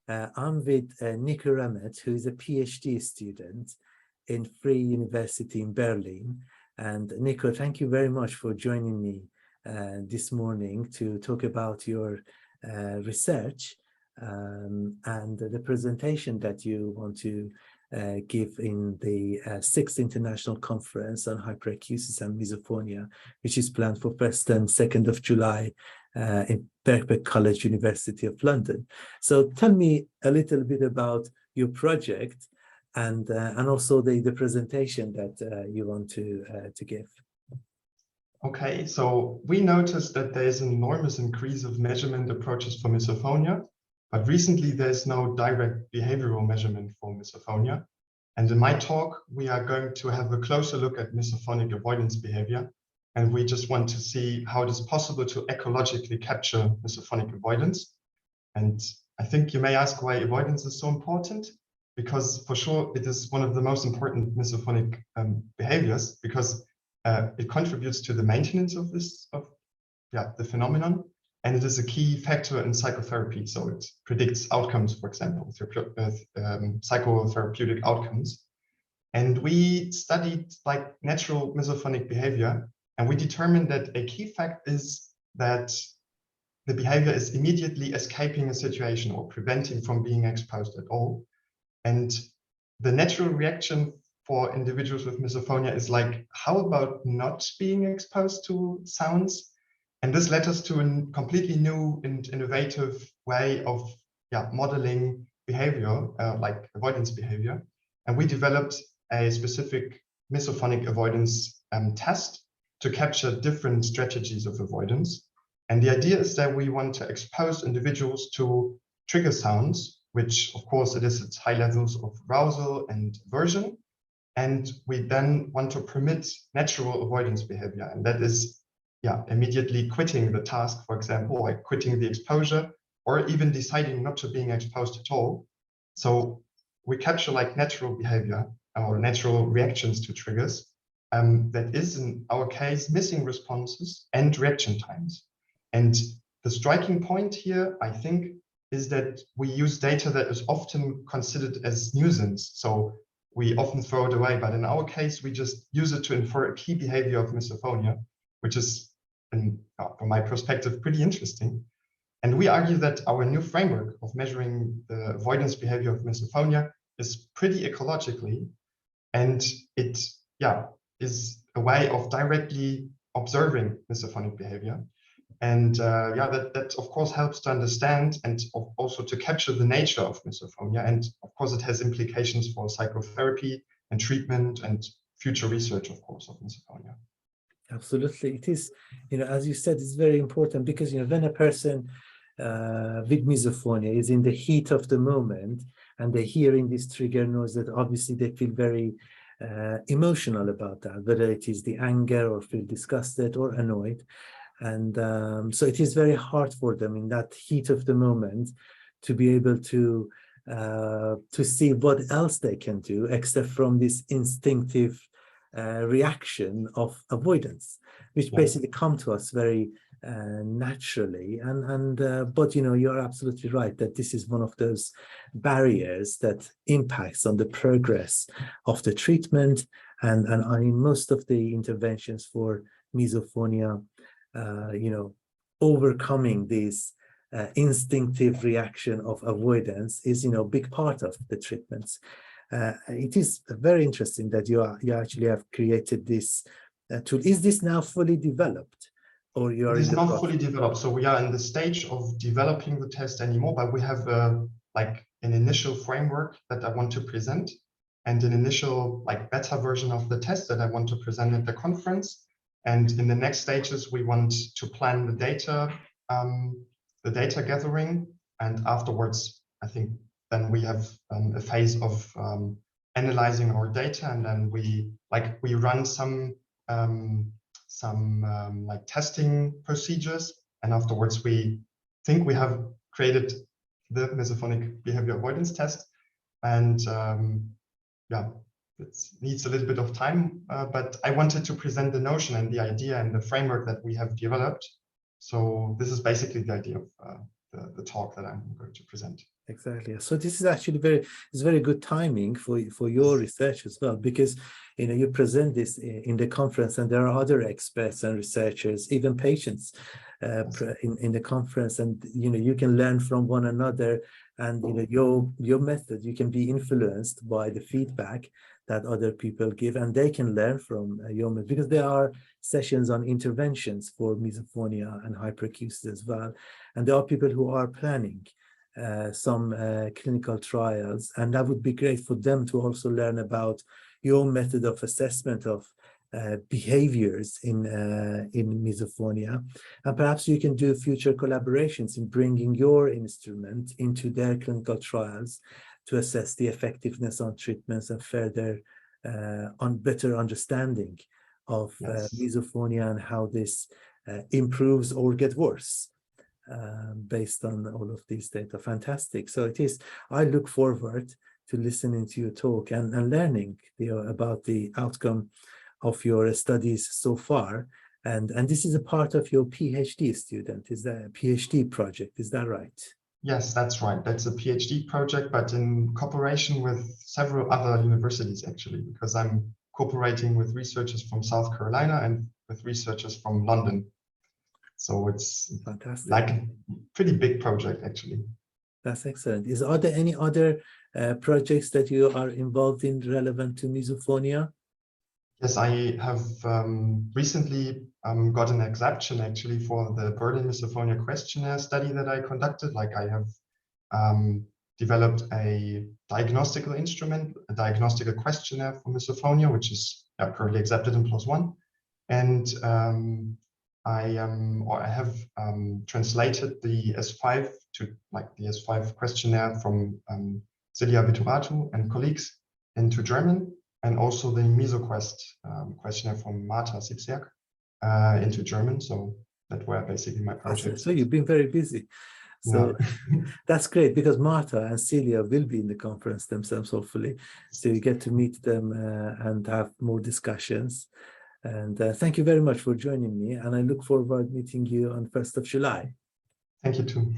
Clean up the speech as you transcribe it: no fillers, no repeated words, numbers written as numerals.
I'm with Nico Remmert, who is a PhD student in Freie Universität in Berlin. And Nico, thank you very much for joining me this morning to talk about your research and the presentation that you want to give in the 6th International Conference on Hyperacusis and Misophonia, which is planned for 1st and 2nd of July in Birkbeck College, University of London. So tell me a little bit about your project and also the presentation that you want to give. Okay, so we noticed that there is an enormous increase of measurement approaches for misophonia, but recently there's no direct behavioral measurement for misophonia. And in my talk, we are going to have a closer look at misophonic avoidance behavior. And we just want to see how it is possible to ecologically capture misophonic avoidance. And I think you may ask why avoidance is so important, because for sure it is one of the most important misophonic behaviors, because it contributes to the maintenance of the phenomenon, and it is a key factor in psychotherapy. So it predicts outcomes, for example, psychotherapeutic outcomes. And we studied like natural misophonic behavior, and we determined that a key fact is that the behavior is immediately escaping a situation or preventing from being exposed at all. And the natural reaction for individuals with misophonia is like, how about not being exposed to sounds? And this led us to a completely new and innovative way of modeling behavior, like avoidance behavior. And we developed a specific misophonic avoidance test to capture different strategies of avoidance. And the idea is that we want to expose individuals to trigger sounds, which of course elicits high levels of arousal and aversion. And we then want to permit natural avoidance behavior. And that is immediately quitting the task, for example, like quitting the exposure, or even deciding not to being exposed at all. So we capture like natural behavior or natural reactions to triggers that is, in our case, missing responses and reaction times. And the striking point here, I think, is that we use data that is often considered as nuisance. So we often throw it away, but in our case, we just use it to infer a key behavior of misophonia, which is, from my perspective, pretty interesting. And we argue that our new framework of measuring the avoidance behavior of misophonia is pretty ecologically, and it is a way of directly observing misophonic behavior. And that of course helps to understand and also to capture the nature of misophonia. And of course, it has implications for psychotherapy and treatment and future research, of course, of misophonia. Absolutely. It is, as you said, it's very important because, when a person with misophonia is in the heat of the moment and they're hearing this trigger noise, that obviously they feel very emotional about that, whether it is the anger or feel disgusted or annoyed. And so it is very hard for them in that heat of the moment to be able to see what else they can do except from this instinctive reaction of avoidance, which basically come to us very naturally. But you're absolutely right that this is one of those barriers that impacts on the progress of the treatment, and in most of the interventions for misophonia, overcoming this instinctive reaction of avoidance is a big part of the treatments. It is very interesting that you actually have created this tool. Is this now fully developed, or you are? It is not fully developed, so we are in the stage of developing the test anymore. But we have like an initial framework that I want to present, and an initial like beta version of the test that I want to present at the conference. And in the next stages, we want to plan the data gathering, and afterwards, I think then we have a phase of analyzing our data, and then we run some like testing procedures, and afterwards we think we have created the misophonic behavior avoidance test. And it needs a little bit of time, but I wanted to present the notion and the idea and the framework that we have developed. So this is basically the idea of the talk that I'm going to present. Exactly. So this is actually very good timing for your research as well, because you present this in the conference, and there are other experts and researchers, even patients in the conference, and you can learn from one another, and your method, you can be influenced by the feedback that other people give, and they can learn from your method, because there are sessions on interventions for misophonia and hyperacusis as well, and there are people who are planning some clinical trials, and that would be great for them to also learn about your method of assessment of behaviors in misophonia, and perhaps you can do future collaborations in bringing your instrument into their clinical trials to assess the effectiveness on treatments and further on better understanding of misophonia and how this improves or get worse. Based on all of these data. Fantastic. So I look forward to listening to your talk and learning about the outcome of your studies so far. And this is a part of your PhD student, is that a PhD project, is that right? Yes, that's right. That's a PhD project, but in cooperation with several other universities, actually, because I'm cooperating with researchers from South Carolina and with researchers from London. So it's fantastic, like a pretty big project, actually. That's excellent. Are there any other projects that you are involved in relevant to misophonia? Yes, I have recently got an exception actually for the Berlin Misophonia questionnaire study that I conducted. Like I have developed a diagnostical instrument, a diagnostical questionnaire for misophonia, which is currently accepted in +1. And I have translated the S5 to the S5 questionnaire from Silja Vituratu and colleagues into German, and also the MisoQuest questionnaire from Marta Sipsiak into German. So that were basically my projects. So you've been very busy. So that's great, because Marta and Celia will be in the conference themselves, hopefully. So you get to meet them and have more discussions. And thank you very much for joining me. And I look forward to meeting you on 1st of July. Thank you too.